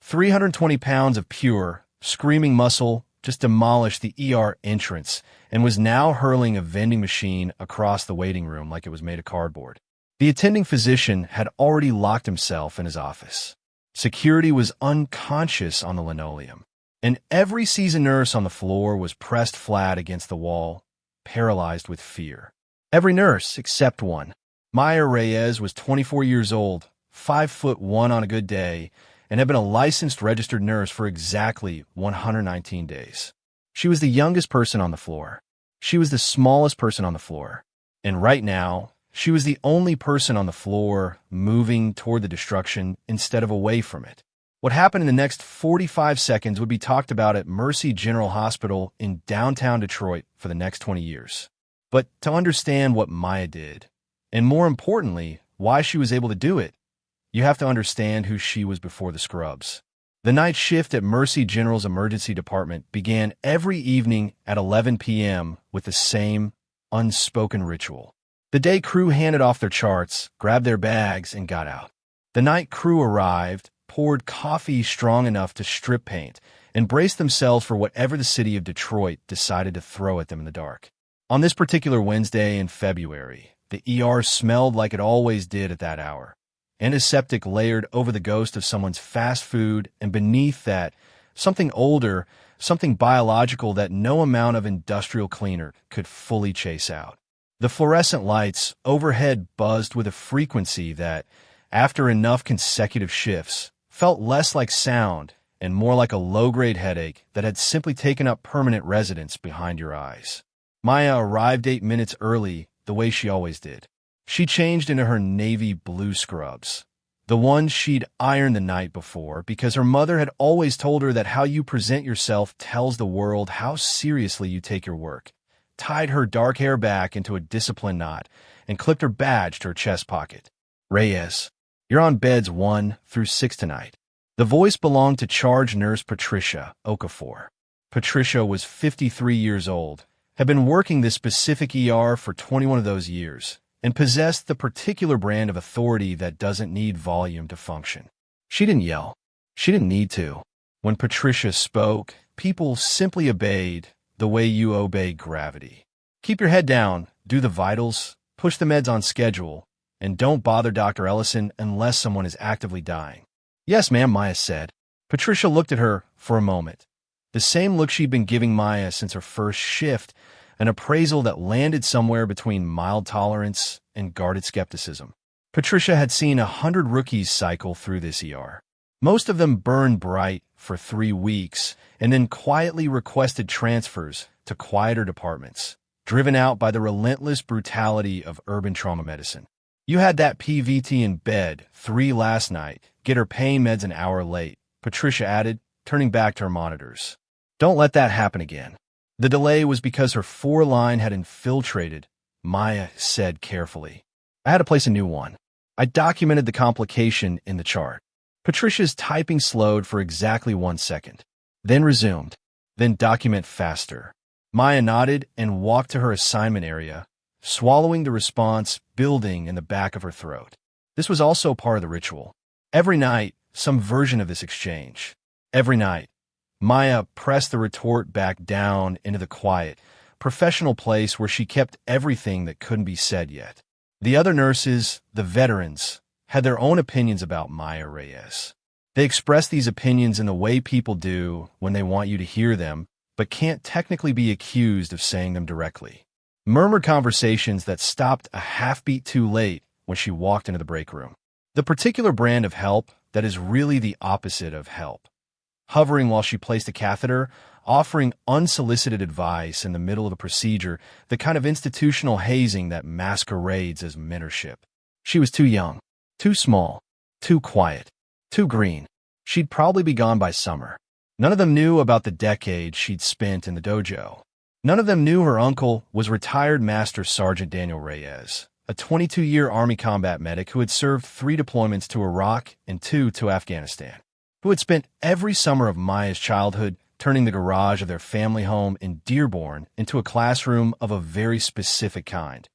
320 pounds of pure, screaming muscle just demolished the ER entrance and was now hurling a vending machine across the waiting room like it was made of cardboard. The attending physician had already locked himself in his office. Security was unconscious on the linoleum, and every seasoned nurse on the floor was pressed flat against the wall, paralyzed with fear. Every nurse except one. Maya Reyes was 24 years old, 5'1" on a good day, and had been a licensed registered nurse for exactly 119 days. She was the youngest person on the floor. She was the smallest person on the floor. And right now, she was the only person on the floor moving toward the destruction instead of away from it. What happened in the next 45 seconds would be talked about at Mercy General Hospital in downtown Detroit for the next 20 years. But to understand what Maya did, and more importantly, why she was able to do it, you have to understand who she was before the scrubs. The night shift at Mercy General's emergency department began every evening at 11 p.m. with the same unspoken ritual. The day crew handed off their charts, grabbed their bags, and got out. The night crew arrived, poured coffee strong enough to strip paint, and braced themselves for whatever the city of Detroit decided to throw at them in the dark. On this particular Wednesday in February, the ER smelled like it always did at that hour. Antiseptic layered over the ghost of someone's fast food, and beneath that, something older, something biological that no amount of industrial cleaner could fully chase out. The fluorescent lights overhead buzzed with a frequency that, after enough consecutive shifts, felt less like sound and more like a low-grade headache that had simply taken up permanent residence behind your eyes. Maya arrived 8 minutes early, the way she always did. She changed into her navy blue scrubs, the ones she'd ironed the night before, because her mother had always told her that how you present yourself tells the world how seriously you take your work, tied her dark hair back into a disciplined knot, and clipped her badge to her chest pocket. Reyes, you're on beds 1 through 6 tonight. The voice belonged to charge nurse Patricia Okafor. Patricia was 53 years old, had been working this specific ER for 21 of those years, and possessed the particular brand of authority that doesn't need volume to function. She didn't yell. She didn't need to. When Patricia spoke, people simply obeyed the way you obey gravity. Keep your head down, do the vitals, push the meds on schedule, and don't bother Dr. Ellison unless someone is actively dying. Yes, ma'am, Maya said. Patricia looked at her for a moment. The same look she'd been giving Maya since her first shift, an appraisal that landed somewhere between mild tolerance and guarded skepticism. Patricia had seen 100 rookies cycle through this ER. Most of them burned bright for 3 weeks and then quietly requested transfers to quieter departments, driven out by the relentless brutality of urban trauma medicine. You had that PVT in bed 3 last night, get her pain meds an hour late, Patricia added, turning back to her monitors. Don't let that happen again. The delay was because her 4-line had infiltrated, Maya said carefully. I had to place a new one. I documented the complication in the chart. Patricia's typing slowed for exactly 1 second, then resumed, then document faster. Maya nodded and walked to her assignment area, swallowing the response building in the back of her throat. This was also part of the ritual. Every night, some version of this exchange. Every night, Maya pressed the retort back down into the quiet, professional place where she kept everything that couldn't be said yet. The other nurses, the veterans, had their own opinions about Maya Reyes. They expressed these opinions in the way people do when they want you to hear them, but can't technically be accused of saying them directly. Murmured conversations that stopped a half-beat too late when she walked into the break room. The particular brand of help that is really the opposite of help. Hovering while she placed a catheter, offering unsolicited advice in the middle of the procedure, the kind of institutional hazing that masquerades as mentorship. She was too young, too small, too quiet, too green. She'd probably be gone by summer. None of them knew about the decade she'd spent in the dojo. None of them knew her uncle was retired Master Sergeant Daniel Reyes, a 22-year Army combat medic who had served 3 deployments to Iraq and 2 to Afghanistan, who had spent every summer of Maya's childhood turning the garage of their family home in Dearborn into a classroom of a very specific kind.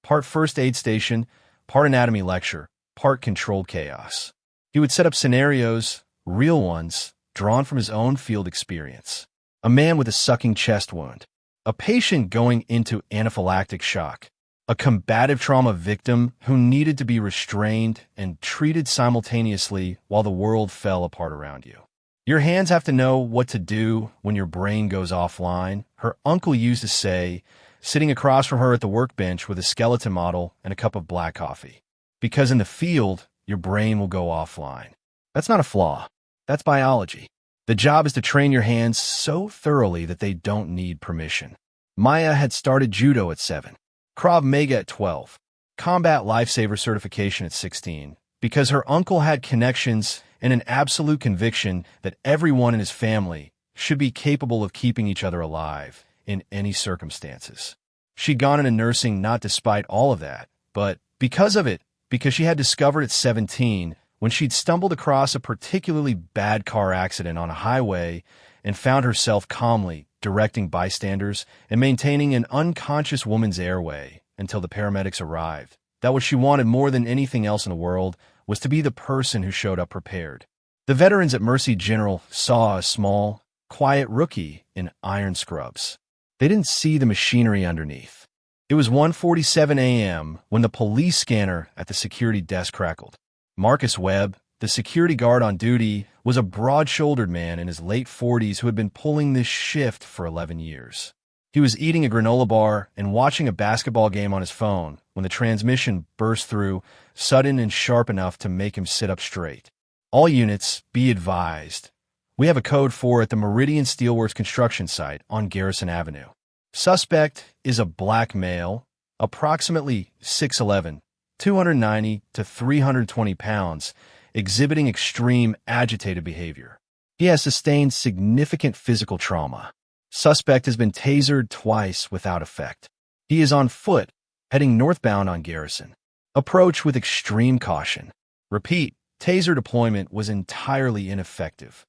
Part first aid station, part anatomy lecture, part controlled chaos. He would set up scenarios, real ones, drawn from his own field experience. A man with a sucking chest wound. A patient going into anaphylactic shock. A combative trauma victim who needed to be restrained and treated simultaneously while the world fell apart around you. Your hands have to know what to do when your brain goes offline, her uncle used to say, sitting across from her at the workbench with a skeleton model and a cup of black coffee. Because in the field, your brain will go offline. That's not a flaw. That's biology. The job is to train your hands so thoroughly that they don't need permission. Maya had started judo at 7, Krav Maga at 12, combat lifesaver certification at 16, because her uncle had connections and an absolute conviction that everyone in his family should be capable of keeping each other alive in any circumstances. She'd gone into nursing not despite all of that, but because of it, because she had discovered at 17 when she'd stumbled across a particularly bad car accident on a highway and found herself calmly directing bystanders and maintaining an unconscious woman's airway until the paramedics arrived. That what she wanted more than anything else in the world was to be the person who showed up prepared. The veterans at Mercy General saw a small, quiet rookie in iron scrubs. They didn't see the machinery underneath. It was 1:47 a.m. when the police scanner at the security desk crackled. Marcus Webb, the security guard on duty, was a broad-shouldered man in his late 40s who had been pulling this shift for 11 years. He was eating a granola bar and watching a basketball game on his phone when the transmission burst through, sudden and sharp enough to make him sit up straight. All units, be advised. We have a code 4 at the Meridian Steelworks construction site on Garrison Avenue. Suspect is a black male, approximately 6'11", 290 to 320 pounds, exhibiting extreme agitated behavior. He has sustained significant physical trauma. Suspect has been tasered twice without effect. He is on foot, heading northbound on Garrison. Approach with extreme caution. Repeat, taser deployment was entirely ineffective.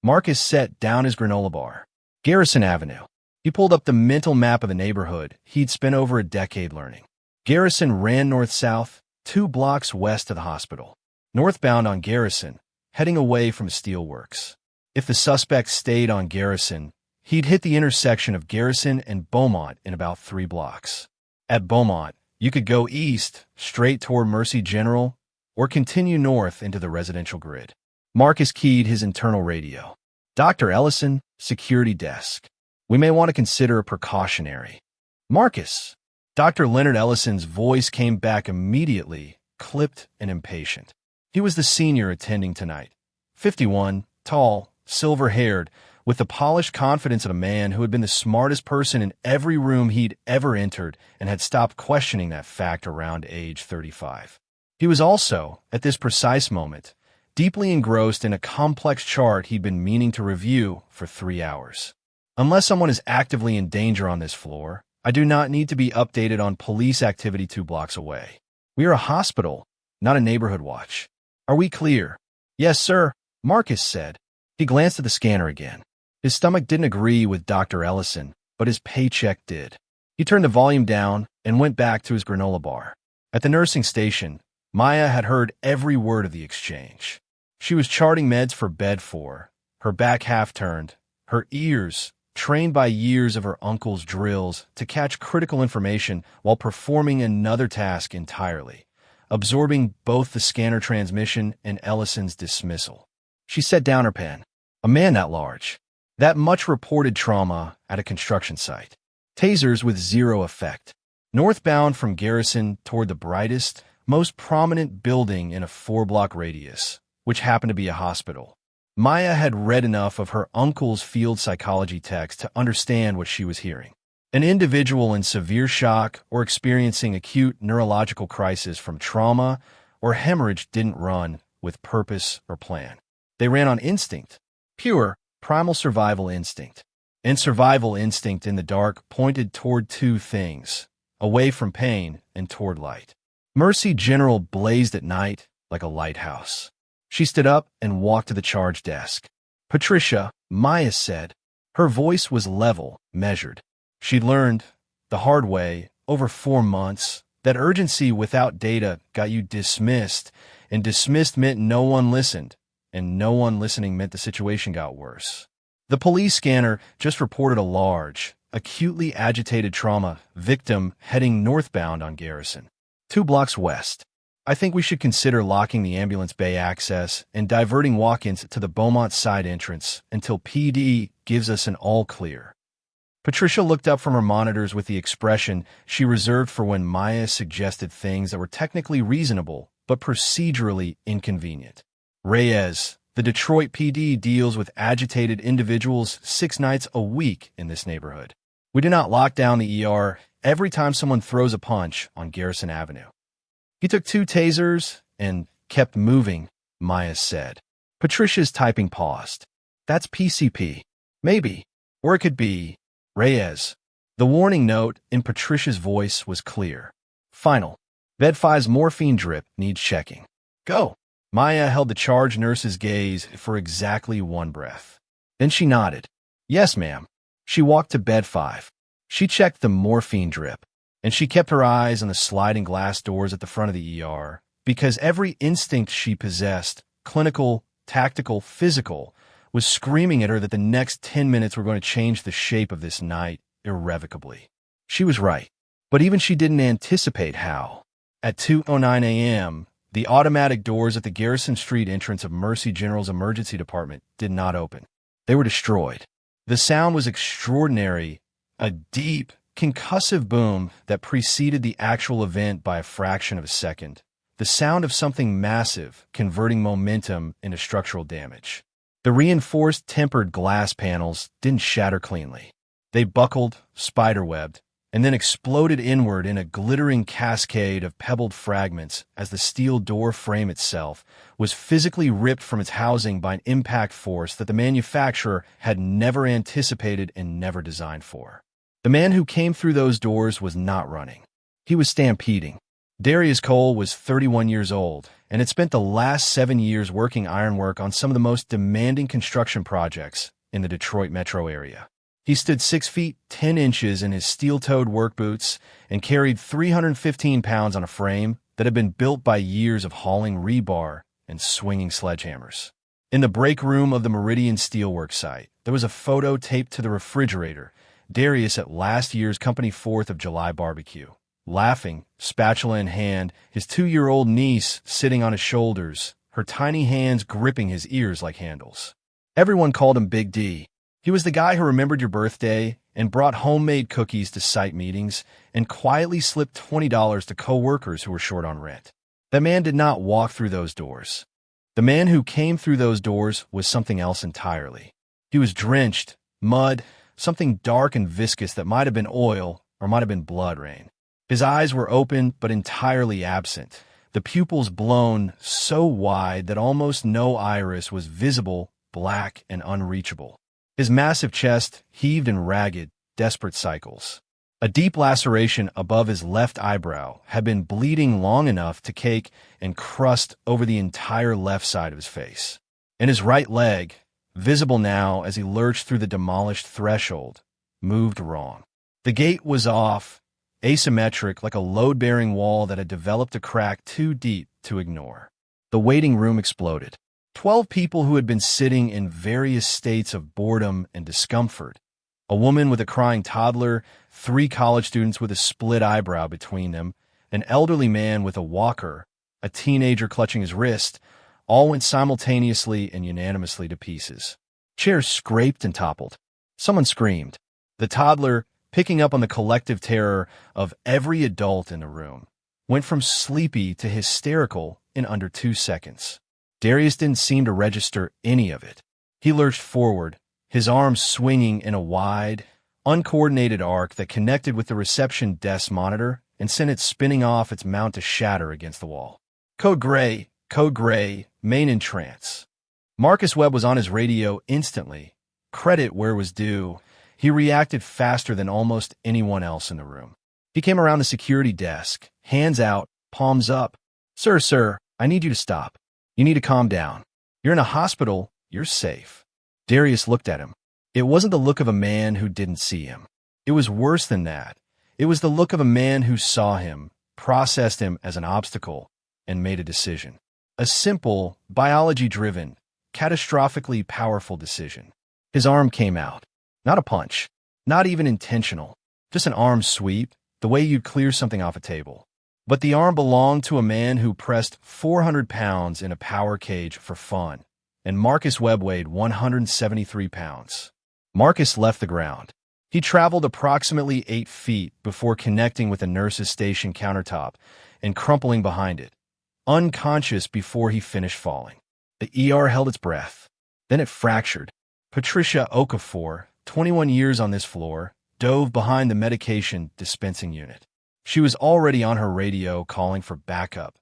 Marcus set down his granola bar. Garrison Avenue. He pulled up the mental map of the neighborhood he'd spent over a decade learning. Garrison ran north-south, 2 blocks west of the hospital. Northbound on Garrison, heading away from steelworks. If the suspect stayed on Garrison, he'd hit the intersection of Garrison and Beaumont in about 3 blocks. At Beaumont, you could go east, straight toward Mercy General, or continue north into the residential grid. Marcus keyed his internal radio. Dr. Ellison, security desk. We may want to consider a precautionary. Marcus. Dr. Leonard Ellison's voice came back immediately, clipped and impatient. He was the senior attending tonight. 51, tall, silver-haired, with the polished confidence of a man who had been the smartest person in every room he'd ever entered and had stopped questioning that fact around age 35. He was also, at this precise moment, deeply engrossed in a complex chart he'd been meaning to review for 3 hours. Unless someone is actively in danger on this floor, I do not need to be updated on police activity 2 blocks away. We are a hospital, not a neighborhood watch. Are we clear? Yes, sir, Marcus said. He glanced at the scanner again. His stomach didn't agree with Dr. Ellison, but his paycheck did. He turned the volume down and went back to his granola bar. At the nursing station, Maya had heard every word of the exchange. She was charting meds for bed 4, her back half turned, her ears trained by years of her uncle's drills to catch critical information while performing another task entirely, absorbing both the scanner transmission and Ellison's dismissal. She set down her pen. A man that large. That much reported trauma at a construction site. Tasers with 0 effect. Northbound from Garrison toward the brightest, most prominent building in a 4-block radius, which happened to be a hospital. Maya had read enough of her uncle's field psychology text to understand what she was hearing. An individual in severe shock or experiencing acute neurological crisis from trauma or hemorrhage didn't run with purpose or plan. They ran on instinct, pure, primal survival instinct. And survival instinct in the dark pointed toward 2 things, away from pain and toward light. Mercy General blazed at night like a lighthouse. She stood up and walked to the charge desk. Patricia, Maya said. Her voice was level, measured. She'd learned, the hard way, over 4 months, that urgency without data got you dismissed, and dismissed meant no one listened, and no one listening meant the situation got worse. The police scanner just reported a large, acutely agitated trauma victim heading northbound on Garrison, 2 blocks west. I think we should consider locking the ambulance bay access and diverting walk-ins to the Beaumont side entrance until PD gives us an all-clear. Patricia looked up from her monitors with the expression she reserved for when Maya suggested things that were technically reasonable but procedurally inconvenient. Reyes, the Detroit PD deals with agitated individuals 6 nights a week in this neighborhood. We do not lock down the ER every time someone throws a punch on Garrison Avenue. He took 2 tasers and kept moving, Maya said. Patricia's typing paused. That's PCP. Maybe. Or it could be Reyes. The warning note in Patricia's voice was clear. Final. Med-5's morphine drip needs checking. Go. Maya held the charge nurse's gaze for exactly 1 breath. Then she nodded. Yes, ma'am. She walked to bed 5. She checked the morphine drip, and she kept her eyes on the sliding glass doors at the front of the ER, because every instinct she possessed, clinical, tactical, physical, was screaming at her that the next 10 minutes were going to change the shape of this night irrevocably. She was right, but even she didn't anticipate how. At 2:09 a.m., the automatic doors at the Garrison Street entrance of Mercy General's emergency department did not open. They were destroyed. The sound was extraordinary, a deep, concussive boom that preceded the actual event by a fraction of a second. The sound of something massive converting momentum into structural damage. The reinforced tempered glass panels didn't shatter cleanly. They buckled, spiderwebbed, and then exploded inward in a glittering cascade of pebbled fragments as the steel door frame itself was physically ripped from its housing by an impact force that the manufacturer had never anticipated and never designed for. The man who came through those doors was not running. He was stampeding. Darius Cole was 31 years old and had spent the last 7 years working ironwork on some of the most demanding construction projects in the Detroit metro area. He stood 6 feet 10 inches in his steel-toed work boots and carried 315 pounds on a frame that had been built by years of hauling rebar and swinging sledgehammers. In the break room of the Meridian Steelworks site, there was a photo taped to the refrigerator, Darius at last year's company 4th of July barbecue. Laughing, spatula in hand, his 2-year-old niece sitting on his shoulders, her tiny hands gripping his ears like handles. Everyone called him Big D. He was the guy who remembered your birthday and brought homemade cookies to site meetings and quietly slipped $20 to co-workers who were short on rent. That man did not walk through those doors. The man who came through those doors was something else entirely. He was drenched, mud, something dark and viscous that might have been oil or might have been blood rain. His eyes were open but entirely absent, the pupils blown so wide that almost no iris was visible, black and unreachable. His massive chest heaved in ragged, desperate cycles. A deep laceration above his left eyebrow had been bleeding long enough to cake and crust over the entire left side of his face. And his right leg, visible now as he lurched through the demolished threshold, moved wrong. The gait was off, asymmetric like a load-bearing wall that had developed a crack too deep to ignore. The waiting room exploded. 12 people who had been sitting in various states of boredom and discomfort. A woman with a crying toddler, 3 college students with a split eyebrow between them, an elderly man with a walker, a teenager clutching his wrist, all went simultaneously and unanimously to pieces. Chairs scraped and toppled. Someone screamed. The toddler, picking up on the collective terror of every adult in the room, went from sleepy to hysterical in under 2 seconds. Darius didn't seem to register any of it. He lurched forward, his arms swinging in a wide, uncoordinated arc that connected with the reception desk monitor and sent it spinning off its mount to shatter against the wall. Code Gray, main in trance. Marcus Webb was on his radio instantly. Credit where was due. He reacted faster than almost anyone else in the room. He came around the security desk, hands out, palms up. Sir, I need you to stop. You need to calm down. You're in a hospital. You're safe. Darius looked at him. It wasn't the look of a man who didn't see him. It was worse than that. It was the look of a man who saw him, processed him as an obstacle, and made a decision. A simple, biology-driven, catastrophically powerful decision. His arm came out. Not a punch. Not even intentional. Just an arm sweep, the way you'd clear something off a table. But the arm belonged to a man who pressed 400 pounds in a power cage for fun, and Marcus Webb weighed 173 pounds. Marcus left the ground. He traveled approximately 8 feet before connecting with the nurse's station countertop and crumpling behind it, unconscious before he finished falling. The ER held its breath. Then it fractured. Patricia Okafor, 21 years on this floor, dove behind the medication dispensing unit. She was already on her radio calling for backup.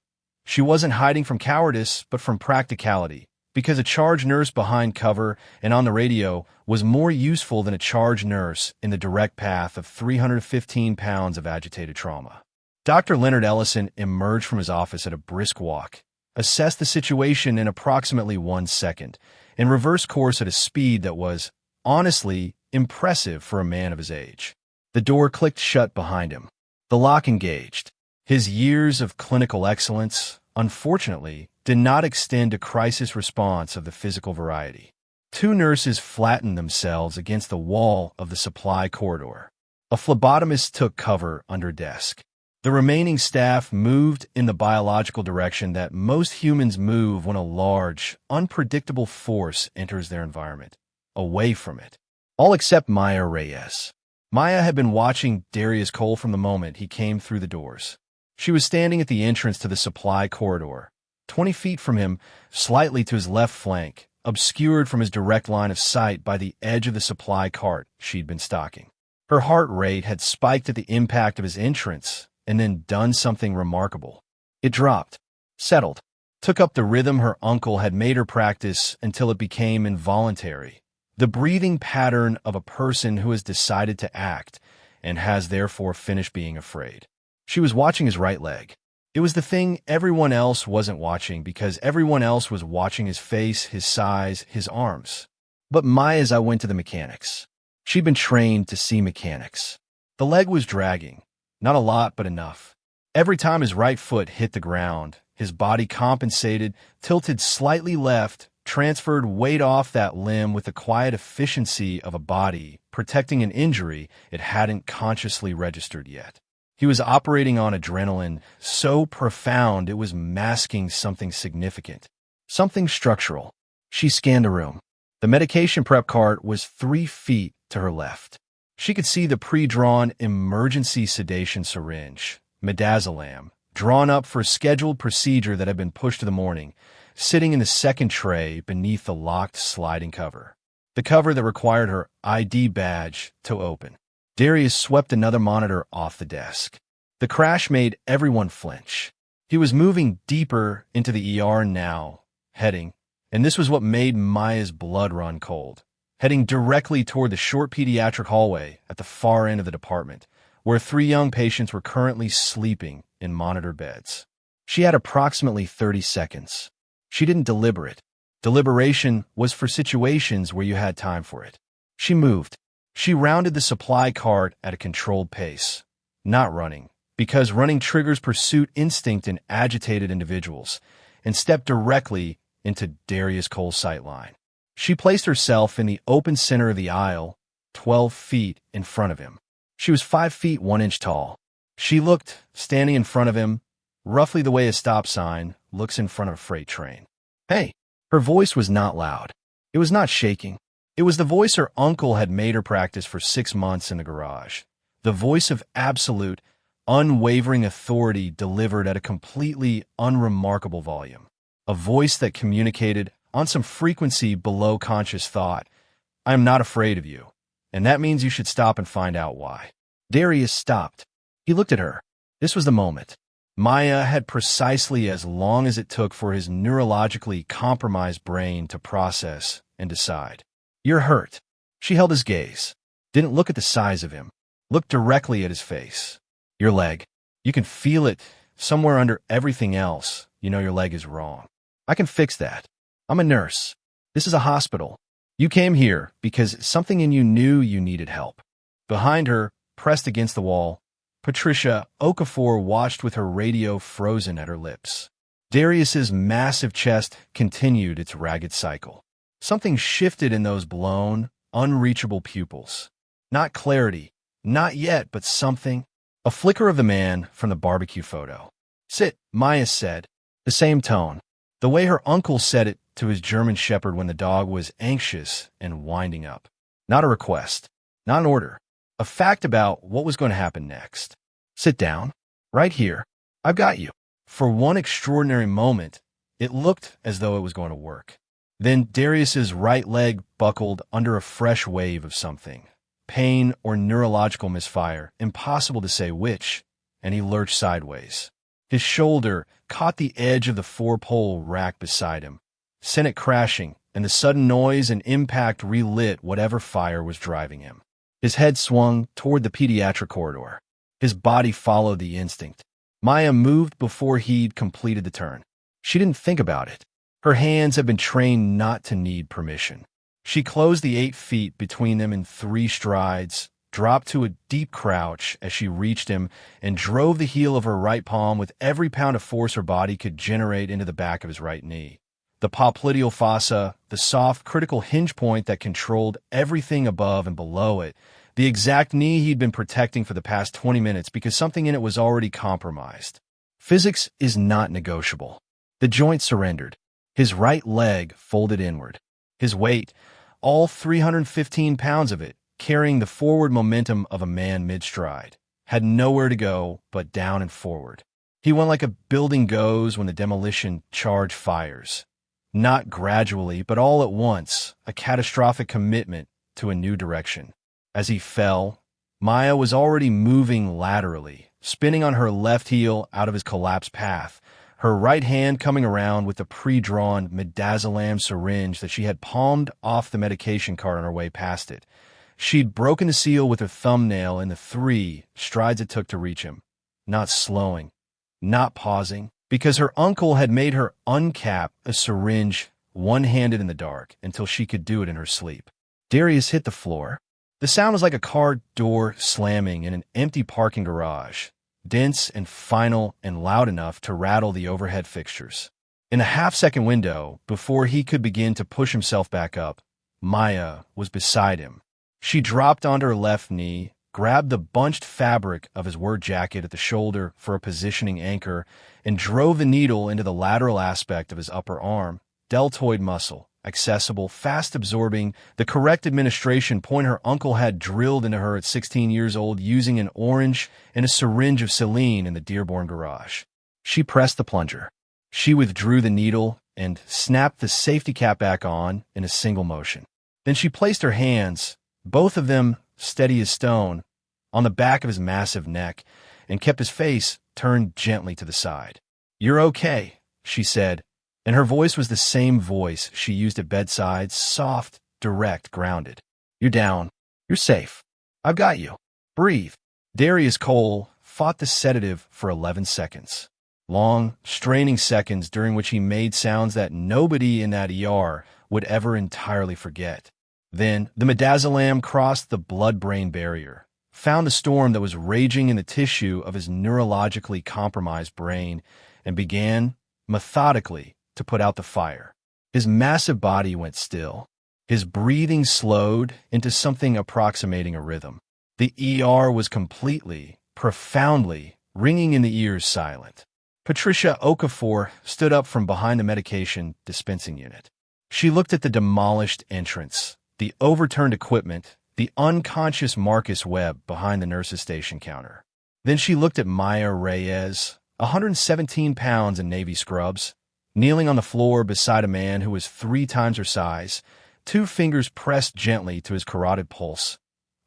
She wasn't hiding from cowardice, but from practicality, because a charge nurse behind cover and on the radio was more useful than a charge nurse in the direct path of 315 pounds of agitated trauma. Dr. Leonard Ellison emerged from his office at a brisk walk, assessed the situation in approximately 1 second, and reversed course at a speed that was, honestly, impressive for a man of his age. The door clicked shut behind him. The lock engaged. His years of clinical excellence, unfortunately, did not extend to crisis response of the physical variety. 2 nurses flattened themselves against the wall of the supply corridor. A phlebotomist took cover under a desk. The remaining staff moved in the biological direction that most humans move when a large, unpredictable force enters their environment, away from it. All except Maya Reyes. Maya had been watching Darius Cole from the moment he came through the doors. She was standing at the entrance to the supply corridor, 20 feet from him, slightly to his left flank, obscured from his direct line of sight by the edge of the supply cart she'd been stocking. Her heart rate had spiked at the impact of his entrance and then done something remarkable. It dropped, settled, took up the rhythm her uncle had made her practice until it became involuntary. The breathing pattern of a person who has decided to act and has therefore finished being afraid. She was watching his right leg. It was the thing everyone else wasn't watching because everyone else was watching his face, his size, his arms. But Maya's eye went to the mechanics. She'd been trained to see mechanics. The leg was dragging. Not a lot, but enough. Every time his right foot hit the ground, his body compensated, tilted slightly left, transferred weight off that limb with the quiet efficiency of a body, protecting an injury it hadn't consciously registered yet. He was operating on adrenaline so profound it was masking something significant, something structural. She scanned the room. The medication prep cart was 3 feet to her left. She could see the pre-drawn emergency sedation syringe, midazolam, drawn up for a scheduled procedure that had been pushed to the morning, sitting in the second tray beneath the locked sliding cover. The cover that required her ID badge to open. Darius swept another monitor off the desk. The crash made everyone flinch. He was moving deeper into the ER now, heading, and this was what made Maya's blood run cold, heading directly toward the short pediatric hallway at the far end of the department, where 3 young patients were currently sleeping in monitored beds. She had approximately 30 seconds. She didn't deliberate. Deliberation was for situations where you had time for it. She moved. She rounded the supply cart at a controlled pace, not running, because running triggers pursuit instinct in agitated individuals, and stepped directly into Darius Cole's sightline. She placed herself in the open center of the aisle, 12 feet in front of him. She was 5 feet 1 inch tall. She looked, standing in front of him, roughly the way a stop sign looks in front of a freight train. Hey! Her voice was not loud. It was not shaking. It was the voice her uncle had made her practice for 6 months in the garage. The voice of absolute, unwavering authority delivered at a completely unremarkable volume. A voice that communicated, on some frequency below conscious thought, I am not afraid of you, and that means you should stop and find out why. Darius stopped. He looked at her. This was the moment. Maya had precisely as long as it took for his neurologically compromised brain to process and decide. You're hurt. She held his gaze. Didn't look at the size of him. Looked directly at his face. Your leg. You can feel it somewhere under everything else. You know your leg is wrong. I can fix that. I'm a nurse. This is a hospital. You came here because something in you knew you needed help. Behind her, pressed against the wall, Patricia Okafor watched with her radio frozen at her lips. Darius's massive chest continued its ragged cycle. Something shifted in those blown, unreachable pupils. Not clarity, not yet, but something. A flicker of the man from the barbecue photo. "Sit," Maya said. The same tone. The way her uncle said it to his German shepherd when the dog was anxious and winding up. Not a request. Not an order. A fact about what was going to happen next. "Sit down. Right here. I've got you." For one extraordinary moment, it looked as though it was going to work. Then Darius's right leg buckled under a fresh wave of something. Pain or neurological misfire, impossible to say which, and he lurched sideways. His shoulder caught the edge of the four-pole rack beside him, sent it crashing, and the sudden noise and impact relit whatever fire was driving him. His head swung toward the pediatric corridor. His body followed the instinct. Maya moved before he'd completed the turn. She didn't think about it. Her hands had been trained not to need permission. She closed the 8 feet between them in 3 strides, dropped to a deep crouch as she reached him, and drove the heel of her right palm with every pound of force her body could generate into the back of his right knee. The popliteal fossa, the soft, critical hinge point that controlled everything above and below it, the exact knee he'd been protecting for the past 20 minutes because something in it was already compromised. Physics is not negotiable. The joint surrendered. His right leg folded inward. His weight, all 315 pounds of it, carrying the forward momentum of a man mid-stride, had nowhere to go but down and forward. He went like a building goes when the demolition charge fires. Not gradually, but all at once, a catastrophic commitment to a new direction. As he fell, Maya was already moving laterally, spinning on her left heel out of his collapsed path, her right hand coming around with the pre-drawn midazolam syringe that she had palmed off the medication cart on her way past it. She'd broken the seal with her thumbnail in the 3 strides it took to reach him, not slowing, not pausing, because her uncle had made her uncap a syringe one-handed in the dark until she could do it in her sleep. Darius hit the floor. The sound was like a car door slamming in an empty parking garage, dense and final and loud enough to rattle the overhead fixtures. In a half-second window, before he could begin to push himself back up, Maya was beside him. She dropped onto her left knee, grabbed the bunched fabric of his work jacket at the shoulder for a positioning anchor, and drove the needle into the lateral aspect of his upper arm, deltoid muscle, accessible, fast-absorbing, the correct administration point her uncle had drilled into her at 16 years old using an orange and a syringe of saline in the Dearborn garage. She pressed the plunger. She withdrew the needle and snapped the safety cap back on in a single motion. Then she placed her hands, both of them steady as stone, on the back of his massive neck and kept his face turned gently to the side. "You're okay," she said, and her voice was the same voice she used at bedside, soft, direct, grounded. "You're down. You're safe. I've got you. Breathe." Darius Cole fought the sedative for 11 seconds. Long, straining seconds during which he made sounds that nobody in that ER would ever entirely forget. Then the midazolam crossed the blood-brain barrier, found the storm that was raging in the tissue of his neurologically compromised brain, and began, methodically, to put out the fire. His massive body went still. His breathing slowed into something approximating a rhythm. The ER was completely, profoundly, ringing in the ears silent. Patricia Okafor stood up from behind the medication dispensing unit. She looked at the demolished entrance, the overturned equipment, the unconscious Marcus Webb behind the nurse's station counter. Then she looked at Maya Reyes, 117 pounds in Navy scrubs, kneeling on the floor beside a man who was 3 times her size, 2 fingers pressed gently to his carotid pulse,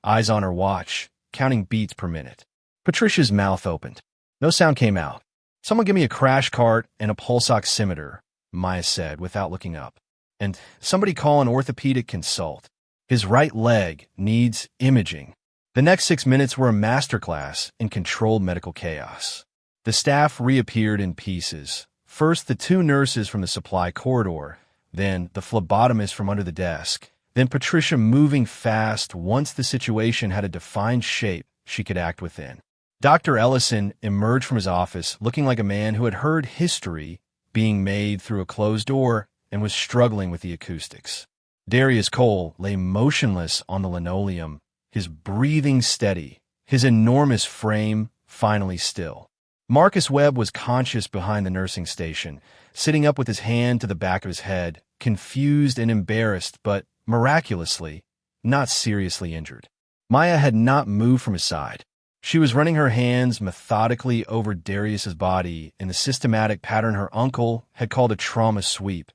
eyes on her watch, counting beats per minute. Patricia's mouth opened. No sound came out. "Someone give me a crash cart and a pulse oximeter," Maya said without looking up. "And somebody call an orthopedic consult. His right leg needs imaging." The next 6 minutes were a masterclass in controlled medical chaos. The staff reappeared in pieces. First, the 2 nurses from the supply corridor, then the phlebotomist from under the desk, then Patricia moving fast once the situation had a defined shape she could act within. Dr. Ellison emerged from his office looking like a man who had heard history being made through a closed door and was struggling with the acoustics. Darius Cole lay motionless on the linoleum, his breathing steady, his enormous frame finally still. Marcus Webb was conscious behind the nursing station, sitting up with his hand to the back of his head, confused and embarrassed, but miraculously, not seriously injured. Maya had not moved from his side. She was running her hands methodically over Darius's body in the systematic pattern her uncle had called a trauma sweep.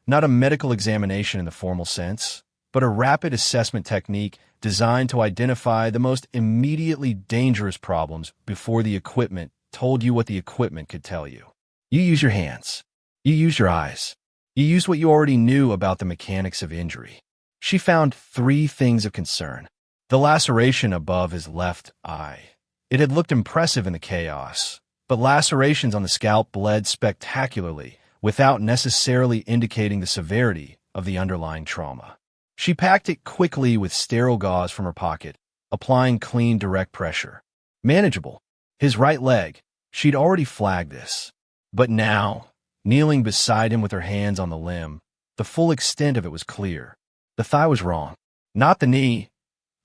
Not a medical examination in the formal sense, but a rapid assessment technique designed to identify the most immediately dangerous problems before the equipment told you what the equipment could tell you. You use your hands. You use your eyes. You use what you already knew about the mechanics of injury. She found 3 things of concern. The laceration above his left eye. It had looked impressive in the chaos, but lacerations on the scalp bled spectacularly without necessarily indicating the severity of the underlying trauma. She packed it quickly with sterile gauze from her pocket, applying clean direct pressure. Manageable. His right leg. She'd already flagged this. But now, kneeling beside him with her hands on the limb, the full extent of it was clear. The thigh was wrong. Not the knee,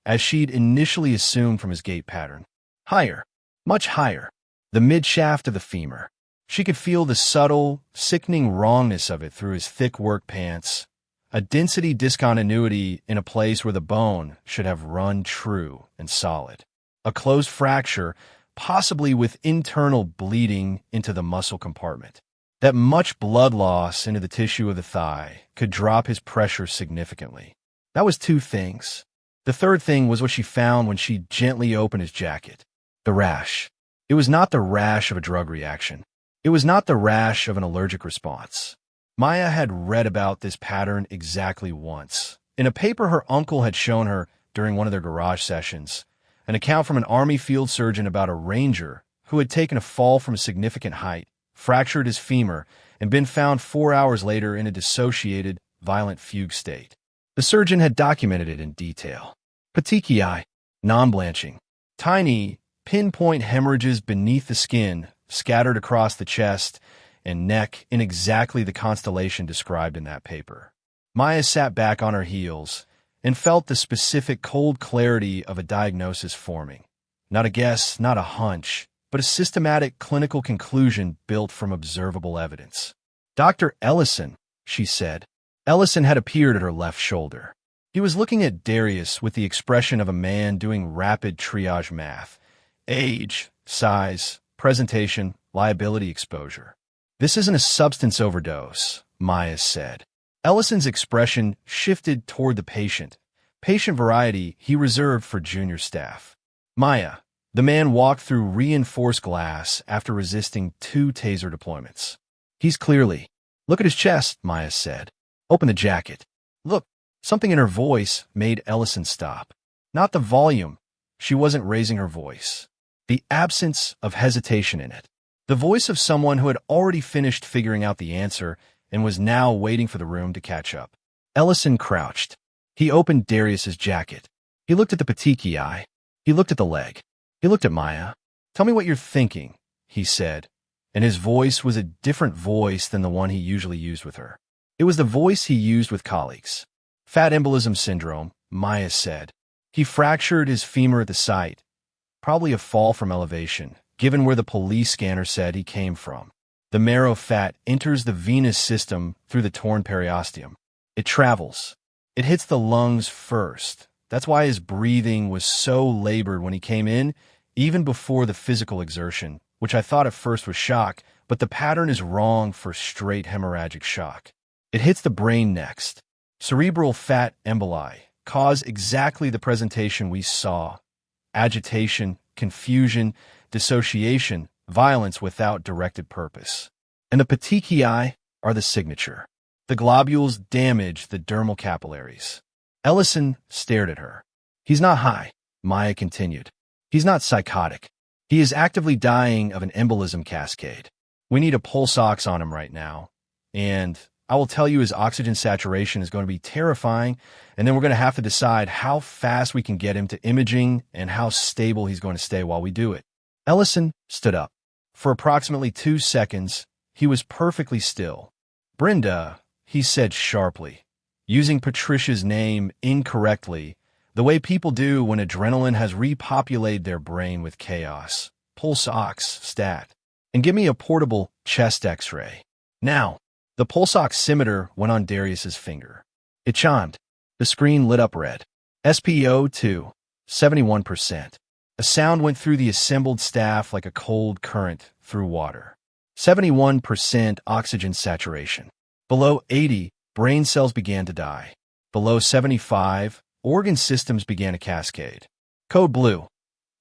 as she'd initially assumed from his gait pattern. Higher. Much higher. The mid-shaft of the femur. She could feel the subtle, sickening wrongness of it through his thick work pants, a density discontinuity in a place where the bone should have run true and solid. A closed fracture, possibly with internal bleeding into the muscle compartment. That much blood loss into the tissue of the thigh could drop his pressure significantly. That was 2 things. The third thing was what she found when she gently opened his jacket. The rash. It was not the rash of a drug reaction. It was not the rash of an allergic response. Maya had read about this pattern exactly once. In a paper her uncle had shown her during one of their garage sessions, an account from an Army field surgeon about a ranger who had taken a fall from a significant height, fractured his femur, and been found 4 hours later in a dissociated, violent fugue state. The surgeon had documented it in detail. Petechiae, non-blanching, tiny, pinpoint hemorrhages beneath the skin, scattered across the chest and neck in exactly the constellation described in that paper. Maya sat back on her heels and felt the specific cold clarity of a diagnosis forming. Not a guess, not a hunch, but a systematic clinical conclusion built from observable evidence. Dr. Ellison, she said. Ellison had appeared at her left shoulder. He was looking at Darius with the expression of a man doing rapid triage math. Age, size, presentation, liability exposure. This isn't a substance overdose, Maya said. Ellison's expression shifted toward the patient. Patient variety he reserved for junior staff. Maya, the man walked through reinforced glass after resisting 2 taser deployments. He's clearly. Look at his chest, Maya said. Open the jacket. Look. Something in her voice made Ellison stop. Not the volume. She wasn't raising her voice. The absence of hesitation in it. The voice of someone who had already finished figuring out the answer and was now waiting for the room to catch up. Ellison crouched. He opened Darius's jacket. He looked at the petechiae. He looked at the leg. He looked at Maya. Tell me what you're thinking, he said, and his voice was a different voice than the one he usually used with her. It was the voice he used with colleagues. Fat embolism syndrome, Maya said. He fractured his femur at the site. Probably a fall from elevation, given where the police scanner said he came from. The marrow fat enters the venous system through the torn periosteum. It travels. It hits the lungs first. That's why his breathing was so labored when he came in, even before the physical exertion, which I thought at first was shock, but the pattern is wrong for straight hemorrhagic shock. It hits the brain next. Cerebral fat emboli cause exactly the presentation we saw. Agitation, confusion, dissociation, violence without directed purpose. And the petechiae are the signature. The globules damage the dermal capillaries. Ellison stared at her. He's not high, Maya continued. He's not psychotic. He is actively dying of an embolism cascade. We need a pulse ox on him right now. And I will tell you his oxygen saturation is going to be terrifying, and then we're going to have to decide how fast we can get him to imaging and how stable he's going to stay while we do it. Ellison stood up. For approximately 2 seconds, he was perfectly still. Brenda, he said sharply, using Patricia's name incorrectly, the way people do when adrenaline has repopulated their brain with chaos. Pulse ox, stat. And give me a portable chest x-ray. Now, the pulse oximeter went on Darius's finger. It chimed. The screen lit up red. SpO2, 71%. A sound went through the assembled staff like a cold current through water. 71% oxygen saturation. Below 80, brain cells began to die. Below 75, organ systems began to cascade. Code blue,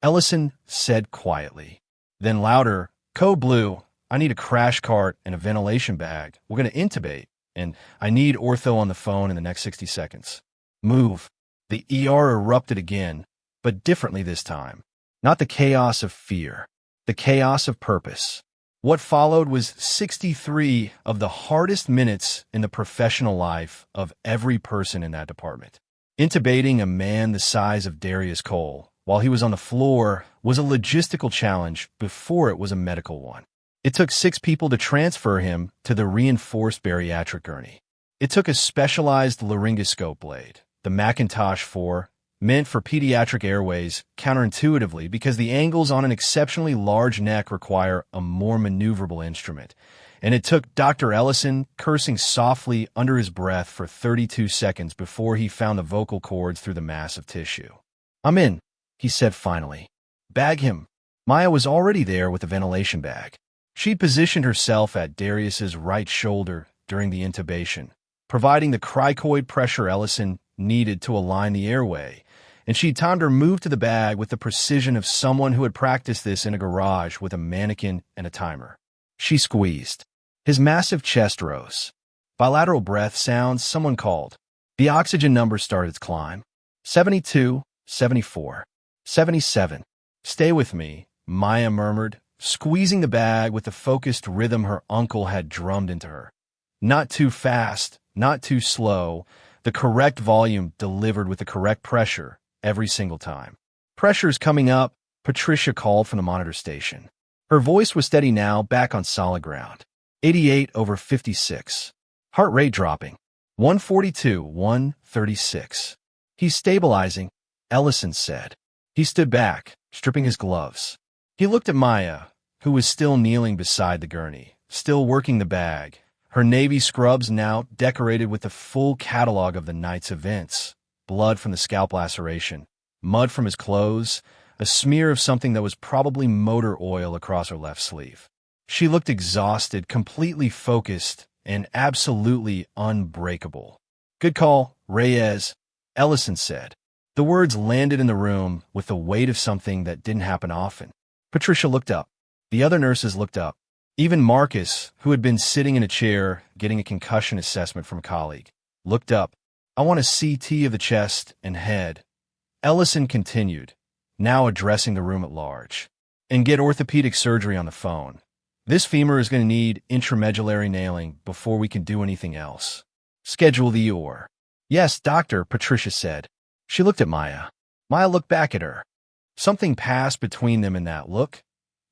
Ellison said quietly. Then louder, code blue, I need a crash cart and a ventilation bag. We're going to intubate, and I need ortho on the phone in the next 60 seconds. Move. The ER erupted again, but differently this time. Not the chaos of fear, the chaos of purpose. What followed was 63 of the hardest minutes in the professional life of every person in that department. Intubating a man the size of Darius Cole while he was on the floor was a logistical challenge before it was a medical one. It took 6 people to transfer him to the reinforced bariatric gurney. It took a specialized laryngoscope blade, the Macintosh 4, meant for pediatric airways, counterintuitively because the angles on an exceptionally large neck require a more maneuverable instrument. And it took Dr. Ellison cursing softly under his breath for 32 seconds before he found the vocal cords through the mass of tissue. I'm in, he said finally. Bag him. Maya was already there with the ventilation bag. She'd positioned herself at Darius's right shoulder during the intubation, providing the cricoid pressure Ellison needed to align the airway, and she'd timed her move to the bag with the precision of someone who had practiced this in a garage with a mannequin and a timer. She squeezed. His massive chest rose. Bilateral breath sounds, someone called. The oxygen number started its climb. 72, 74, 77. Stay with me, Maya murmured, squeezing the bag with the focused rhythm her uncle had drummed into her. Not too fast, not too slow, the correct volume delivered with the correct pressure every single time. Pressure's coming up, Patricia called from the monitor station. Her voice was steady now, back on solid ground. 88/56. Heart rate dropping. 142, 136. He's stabilizing, Ellison said. He stood back, stripping his gloves. He looked at Maya, who was still kneeling beside the gurney, still working the bag, her navy scrubs now decorated with the full catalog of the night's events. Blood from the scalp laceration, mud from his clothes, a smear of something that was probably motor oil across her left sleeve. She looked exhausted, completely focused, and absolutely unbreakable. Good call, Reyes, Ellison said. The words landed in the room with the weight of something that didn't happen often. Patricia looked up. The other nurses looked up. Even Marcus, who had been sitting in a chair getting a concussion assessment from a colleague, looked up. I want a CT of the chest and head. Ellison continued, now addressing the room at large. And get orthopedic surgery on the phone. This femur is going to need intramedullary nailing before we can do anything else. Schedule the OR. Yes, doctor, Patricia said. She looked at Maya. Maya looked back at her. Something passed between them in that look.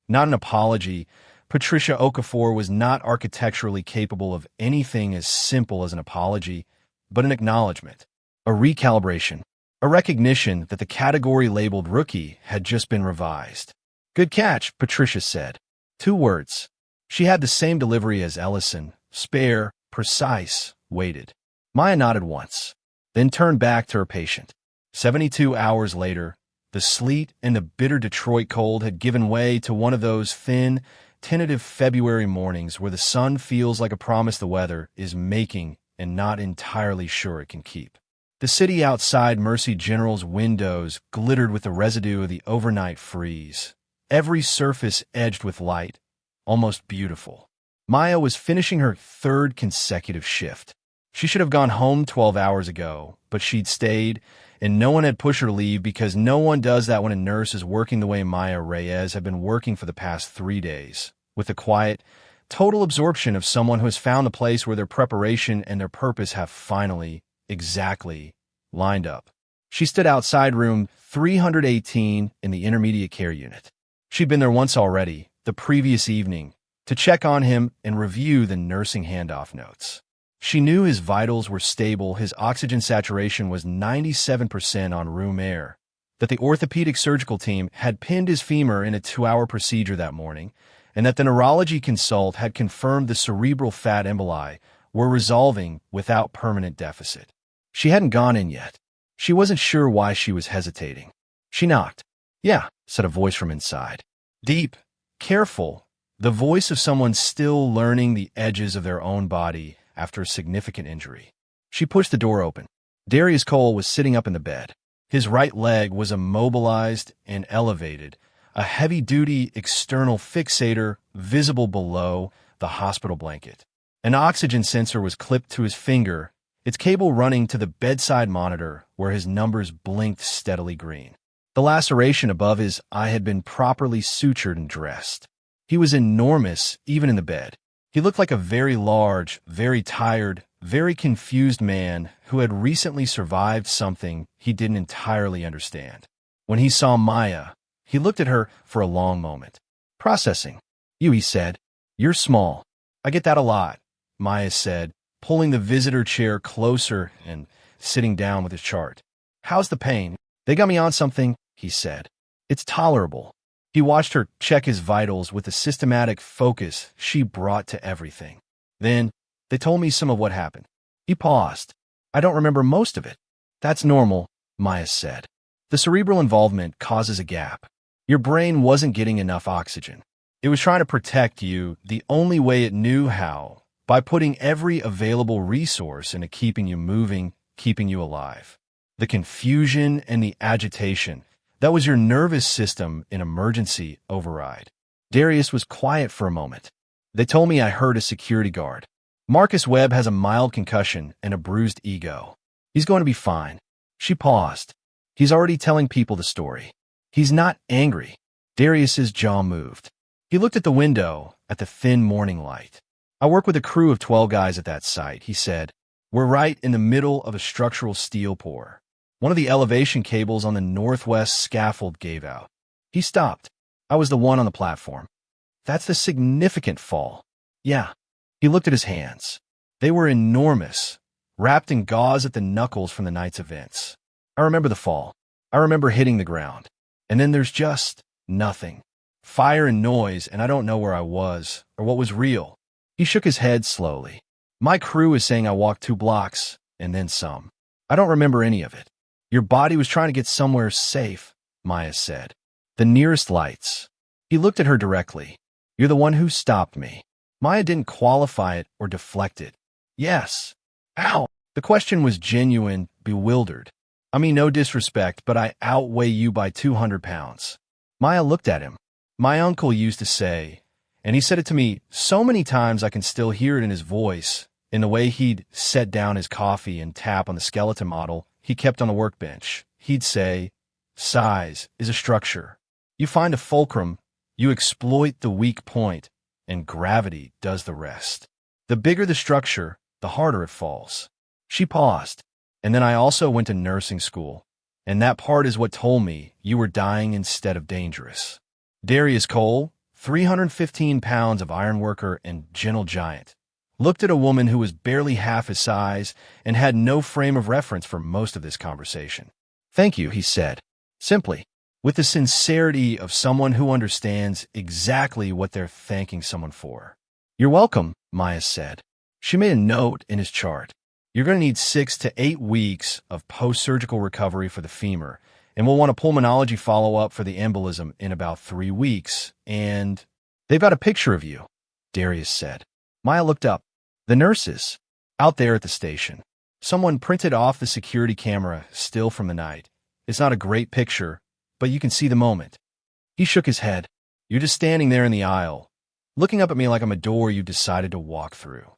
Not an apology. Patricia Okafor was not architecturally capable of anything as simple as an apology, but an acknowledgement, a recalibration, a recognition that the category labeled rookie had just been revised. Good catch, Patricia said. 2 words. She had the same delivery as Ellison, spare, precise, weighted. Maya nodded once, then turned back to her patient. 72 hours later, the sleet and the bitter Detroit cold had given way to one of those thin, tentative February mornings where the sun feels like a promise the weather is making and not entirely sure it can keep. The city outside Mercy General's windows glittered with the residue of the overnight freeze, every surface edged with light, almost beautiful. Maya was finishing her 3rd consecutive shift. She should have gone home 12 hours ago, but she'd stayed, and no one had pushed her to leave because no one does that when a nurse is working the way Maya Reyes had been working for the past 3 days, with the quiet, total absorption of someone who has found the place where their preparation and their purpose have finally, exactly, lined up. She stood outside room 318 in the intermediate care unit. She'd been there once already, the previous evening, to check on him and review the nursing handoff notes. She knew his vitals were stable, his oxygen saturation was 97% on room air, that the orthopedic surgical team had pinned his femur in a 2-hour procedure that morning, and that the neurology consult had confirmed the cerebral fat emboli were resolving without permanent deficit. She hadn't gone in yet. She wasn't sure why she was hesitating. She knocked. "Yeah," said a voice from inside. Deep, careful, the voice of someone still learning the edges of their own body after a significant injury. She pushed the door open. Darius Cole was sitting up in the bed. His right leg was immobilized and elevated, a heavy-duty external fixator visible below the hospital blanket. An oxygen sensor was clipped to his finger, its cable running to the bedside monitor where his numbers blinked steadily green. The laceration above his eye had been properly sutured and dressed. He was enormous, even in the bed. He looked like a very large, very tired, very confused man who had recently survived something he didn't entirely understand. When he saw Maya, he looked at her for a long moment. "Processing. You," he said. "You're small. I get that a lot," Maya said, pulling the visitor chair closer and sitting down with his chart. "How's the pain?" "They got me on something," he said. "It's tolerable." He watched her check his vitals with the systematic focus she brought to everything. "Then, they told me some of what happened." He paused. "I don't remember most of it." "That's normal," Maya said. "The cerebral involvement causes a gap. Your brain wasn't getting enough oxygen. It was trying to protect you the only way it knew how, by putting every available resource into keeping you moving, keeping you alive. The confusion and the agitation, that was your nervous system in emergency override." Darius was quiet for a moment. "They told me I heard a security guard. Marcus Webb has a mild concussion and a bruised ego. He's going to be fine." She paused. "He's already telling people the story. He's not angry." Darius's jaw moved. He looked at the window, at the thin morning light. "I work with a crew of 12 guys at that site," he said. "We're right in the middle of a structural steel pour. One of the elevation cables on the northwest scaffold gave out." He stopped. "I was the one on the platform." "That's the significant fall." "Yeah." He looked at his hands. They were enormous, wrapped in gauze at the knuckles from the night's events. "I remember the fall. I remember hitting the ground. And then there's just nothing. Fire and noise, and I don't know where I was, or what was real." He shook his head slowly. "My crew is saying I walked 2 blocks, and then some. I don't remember any of it." "Your body was trying to get somewhere safe," Maya said. "The nearest lights." He looked at her directly. "You're the one who stopped me." Maya didn't qualify it or deflect it. "Yes." "Ow." The question was genuine, bewildered. "I mean, no disrespect, but I outweigh you by 200 pounds. Maya looked at him. "My uncle used to say," and he said it to me so many times I can still hear it in his voice, in the way he'd set down his coffee and tap on the skeleton model he kept on the workbench. He'd say, "Size is a structure. You find a fulcrum, you exploit the weak point, and gravity does the rest. The bigger the structure, the harder it falls." She paused. "And then I also went to nursing school, and that part is what told me you were dying instead of dangerous." Darius Cole, 315 pounds of ironworker and gentle giant, looked at a woman who was barely half his size and had no frame of reference for most of this conversation. "Thank you," he said, simply, with the sincerity of someone who understands exactly what they're thanking someone for. "You're welcome," Maya said. She made a note in his chart. "You're going to need 6 to 8 weeks of post-surgical recovery for the femur, and we'll want a pulmonology follow-up for the embolism in about 3 weeks, and—" "They've got a picture of you," Darius said. Maya looked up. "The nurses. Out there at the station. Someone printed off the security camera still from the night. It's not a great picture, but you can see the moment." He shook his head. "You're just standing there in the aisle, looking up at me like I'm a door you decided to walk through."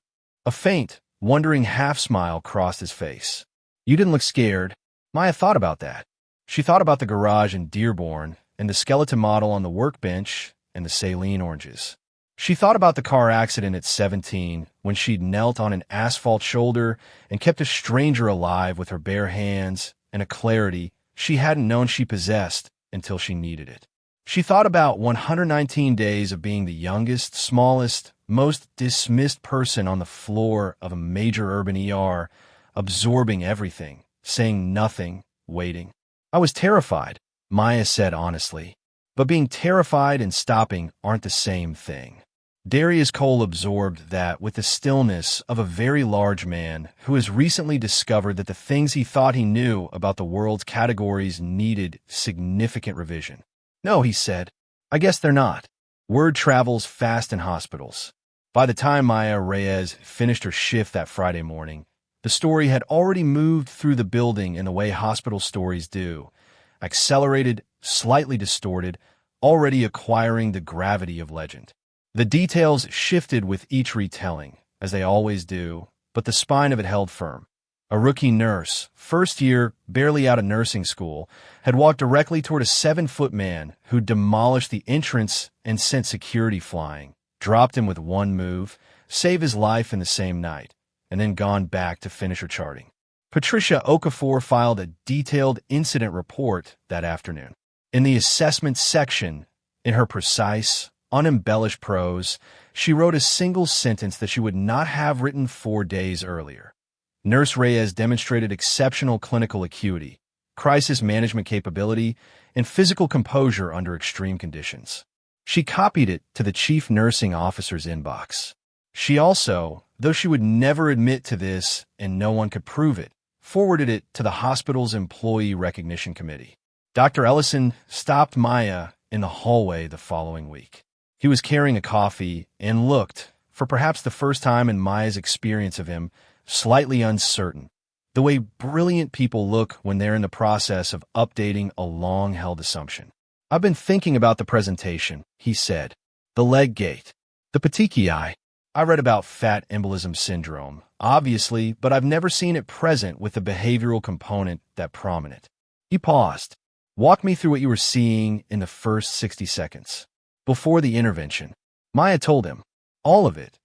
A faint, wondering half-smile crossed his face. "You didn't look scared." Maya thought about that. She thought about the garage in Dearborn and the skeleton model on the workbench and the saline oranges. She thought about the car accident at 17 when she'd knelt on an asphalt shoulder and kept a stranger alive with her bare hands and a clarity she hadn't known she possessed until she needed it. She thought about 119 days of being the youngest, smallest, most dismissed person on the floor of a major urban ER, absorbing everything, saying nothing, waiting. I was terrified, Maya said honestly. But being terrified and stopping aren't the same thing. Darius Cole absorbed that with the stillness of a very large man who has recently discovered that the things he thought he knew about the world's categories needed significant revision. No, he said. I guess they're not. Word travels fast in hospitals. By the time Maya Reyes finished her shift that Friday morning, the story had already moved through the building in the way hospital stories do, accelerated, slightly distorted, already acquiring the gravity of legend. The details shifted with each retelling, as they always do, but the spine of it held firm. A rookie nurse, first year, barely out of nursing school, had walked directly toward a 7-foot man who demolished the entrance and sent security flying, dropped him with one move, saved his life in the same night, and then gone back to finish her charting. Patricia Okafor filed a detailed incident report that afternoon. In the assessment section, in her precise, unembellished prose, she wrote a single sentence that she would not have written 4 days earlier. Nurse Reyes demonstrated exceptional clinical acuity, crisis management capability, and physical composure under extreme conditions. She copied it to the chief nursing officer's inbox. She also, though she would never admit to this and no one could prove it, forwarded it to the hospital's employee recognition committee. Dr. Ellison stopped Maya in the hallway the following week. He was carrying a coffee and looked, for perhaps the first time in Maya's experience of him, slightly uncertain, the way brilliant people look when they're in the process of updating a long-held assumption. I've been thinking about the presentation, he said. The leg gait, the petechiae. I read about fat embolism syndrome, obviously, but I've never seen it present with the behavioral component that prominent. He paused. Walk me through what you were seeing in the first 60 seconds. Before the intervention, Maya told him. All of it.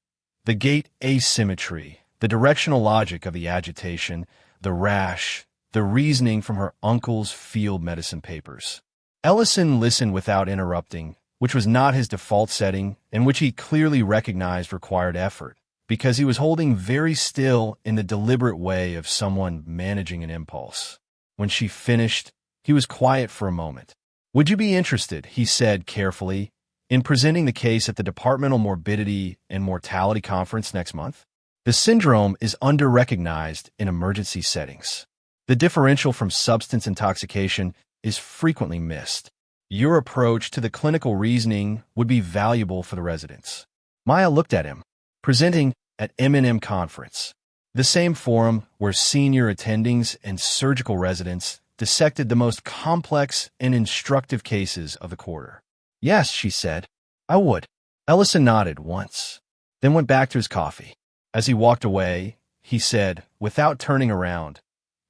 The gait asymmetry, the directional logic of the agitation, the rash, the reasoning from her uncle's field medicine papers. Ellison listened without interrupting, which was not his default setting and which he clearly recognized required effort, because he was holding very still in the deliberate way of someone managing an impulse. When she finished, he was quiet for a moment. Would you be interested, he said carefully, in presenting the case at the Departmental Morbidity and Mortality Conference next month? The syndrome is under-recognized in emergency settings. The differential from substance intoxication is frequently missed. Your approach to the clinical reasoning would be valuable for the residents. Maya looked at him, presenting at M&M Conference, the same forum where senior attendings and surgical residents dissected the most complex and instructive cases of the quarter. Yes, she said, I would. Ellison nodded once, then went back to his coffee. As he walked away, he said, without turning around,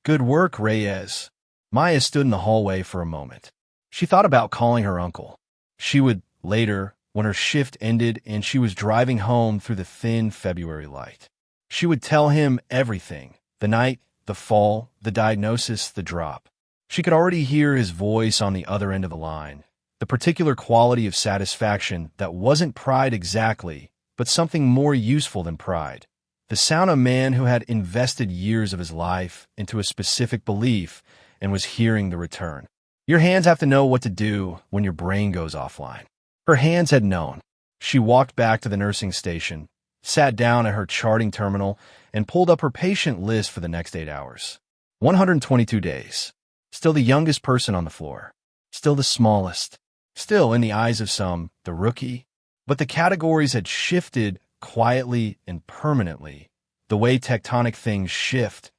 Good work, Reyes. Maya stood in the hallway for a moment. She thought about calling her uncle. She would, later, when her shift ended and she was driving home through the thin February light. She would tell him everything, the night, the fall, the diagnosis, the drop. She could already hear his voice on the other end of the line, the particular quality of satisfaction that wasn't pride exactly, but something more useful than pride. The sound of a man who had invested years of his life into a specific belief and was hearing the return. Your hands have to know what to do when your brain goes offline. Her hands had known. She walked back to the nursing station, sat down at her charting terminal, and pulled up her patient list for the next 8 hours. 122 days. Still the youngest person on the floor. Still the smallest. Still, in the eyes of some, the rookie. But the categories had shifted quietly and permanently, the way tectonic things shift,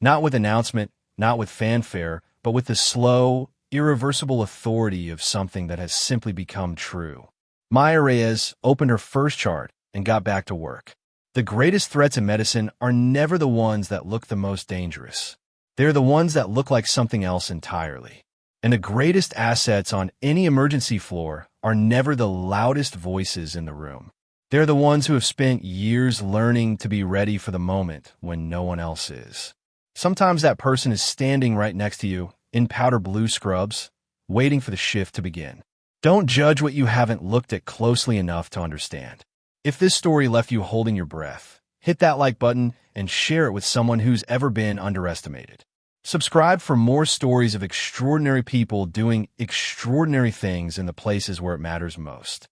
not with announcement, not with fanfare, but with the slow, irreversible authority of something that has simply become true. Maya Reyes opened her first chart and got back to work. The greatest threats in medicine are never the ones that look the most dangerous. They're the ones that look like something else entirely. And the greatest assets on any emergency floor are never the loudest voices in the room. They're the ones who have spent years learning to be ready for the moment when no one else is. Sometimes that person is standing right next to you in powder blue scrubs, waiting for the shift to begin. Don't judge what you haven't looked at closely enough to understand. If this story left you holding your breath, hit that like button and share it with someone who's ever been underestimated. Subscribe for more stories of extraordinary people doing extraordinary things in the places where it matters most.